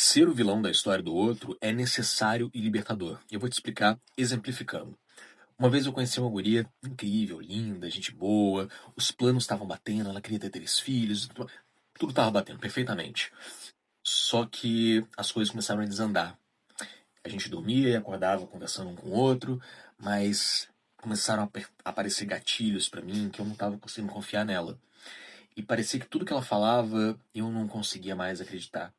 Ser o vilão da história do outro é necessário e libertador. Eu vou te explicar exemplificando. Uma vez eu conheci uma guria incrível, linda, gente boa, os planos estavam batendo, ela queria ter 3 filhos, tudo estava batendo perfeitamente. Só que as coisas começaram a desandar. A gente dormia e acordava conversando um com o outro, mas começaram a aparecer gatilhos pra mim que eu não estava conseguindo confiar nela. E parecia que tudo que ela falava eu não conseguia mais acreditar.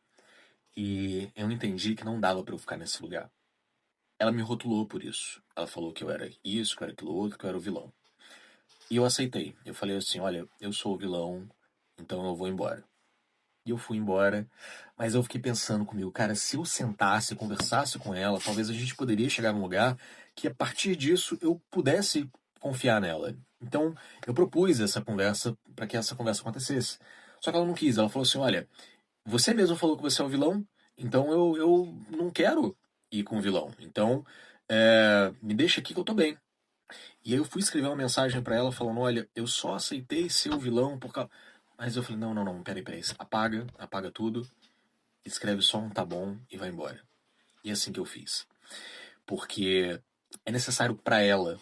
E eu entendi que não dava pra eu ficar nesse lugar. Ela me rotulou por isso. Ela falou que eu era isso, que eu era aquilo outro, que eu era o vilão. E eu aceitei. Eu falei assim: olha, eu sou o vilão, então eu vou embora. E eu fui embora, mas eu fiquei pensando comigo, cara, se eu sentasse, conversasse com ela, talvez a gente poderia chegar num lugar que a partir disso eu pudesse confiar nela. Então eu propus essa conversa para que essa conversa acontecesse. Só que ela não quis. Ela falou assim: olha, você mesmo falou que você é o vilão, então eu não quero ir com o vilão. Então, me deixa aqui que eu tô bem. E aí eu fui escrever uma mensagem pra ela falando: olha, eu só aceitei ser o vilão por causa. Mas eu falei: não, não, não, peraí. Apaga tudo, escreve só um tá bom e vai embora. E é assim que eu fiz. Porque é necessário pra ela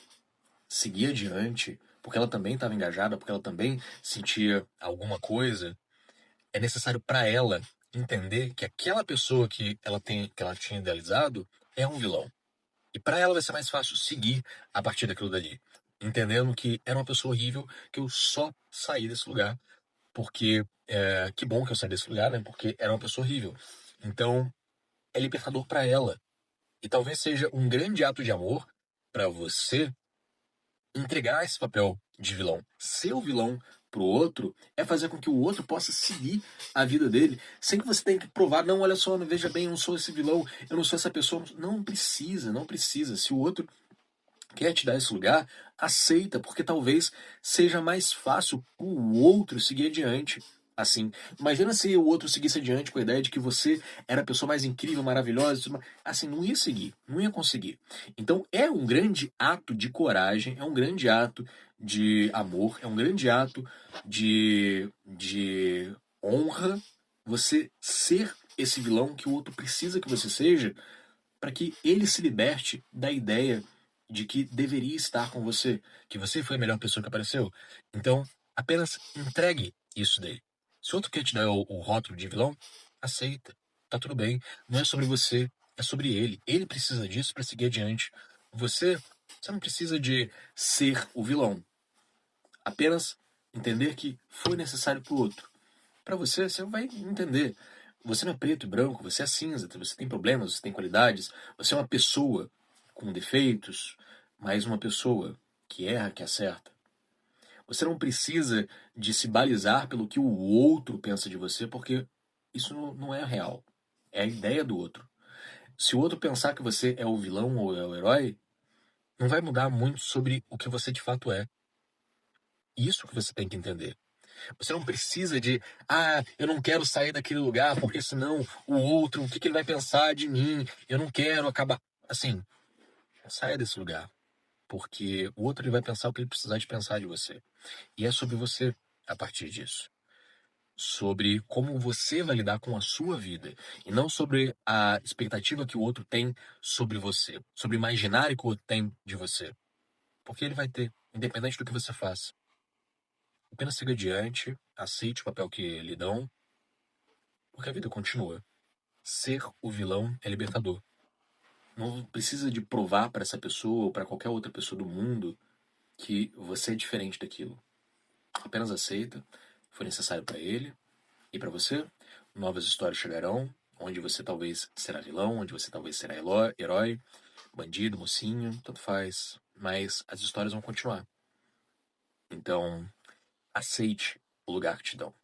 seguir adiante, porque ela também estava engajada, porque ela também sentia alguma coisa. É necessário para ela entender que aquela pessoa que ela tinha idealizado é um vilão. E para ela vai ser mais fácil seguir a partir daquilo dali, entendendo que era uma pessoa horrível, que eu só saí desse lugar porque que bom que eu saí desse lugar, né? Porque era uma pessoa horrível. Então é libertador para ela e talvez seja um grande ato de amor para você entregar esse papel de vilão. Ser o vilão pro outro é fazer com que o outro possa seguir a vida dele, sem que você tenha que provar, não, olha só, veja bem, eu não sou esse vilão, eu não sou essa pessoa. Não precisa, não precisa. Se o outro quer te dar esse lugar, aceita, porque talvez seja mais fácil o outro seguir adiante. Assim, imagina se o outro seguisse adiante com a ideia de que você era a pessoa mais incrível, maravilhosa, assim, não ia seguir, não ia conseguir. Então é um grande ato de coragem, é um grande ato de amor, é um grande ato de honra você ser esse vilão que o outro precisa que você seja para que ele se liberte da ideia de que deveria estar com você, que você foi a melhor pessoa que apareceu. Então, apenas entregue isso dele. Se o outro quer te dar o rótulo de vilão, aceita. Tá tudo bem. Não é sobre você, é sobre ele. Ele precisa disso para seguir adiante. Você não precisa de ser o vilão. Apenas entender que foi necessário pro outro. Para você, você vai entender. Você não é preto e branco, você é cinza, você tem problemas, você tem qualidades, você é uma pessoa com defeitos, mas uma pessoa que erra, que acerta. Você não precisa de se balizar pelo que o outro pensa de você, porque isso não é real. É a ideia do outro. Se o outro pensar que você é o vilão ou é o herói, não vai mudar muito sobre o que você de fato é. Isso que você tem que entender. Você não precisa de, eu não quero sair daquele lugar, porque senão o outro, o que ele vai pensar de mim? Eu não quero acabar. Assim, saia desse lugar. Porque o outro ele vai pensar o que ele precisar de pensar de você. E é sobre você a partir disso. Sobre como você vai lidar com a sua vida. E não sobre a expectativa que o outro tem sobre você. Sobre o imaginário que o outro tem de você. Porque ele vai ter, independente do que você faça. Apenas siga adiante, aceite o papel que lhe dão, porque a vida continua. Ser o vilão é libertador. Não precisa de provar para essa pessoa ou para qualquer outra pessoa do mundo que você é diferente daquilo. Apenas aceita, foi necessário para ele e para você. Novas histórias chegarão, onde você talvez será vilão, onde você talvez será herói, bandido, mocinho, tanto faz. Mas as histórias vão continuar. Então, aceite o lugar que te dão.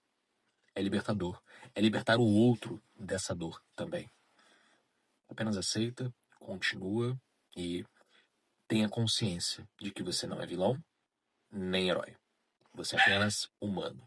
É libertador. É libertar o outro dessa dor também. Apenas aceita, continua e tenha consciência de que você não é vilão nem herói. Você é apenas humano.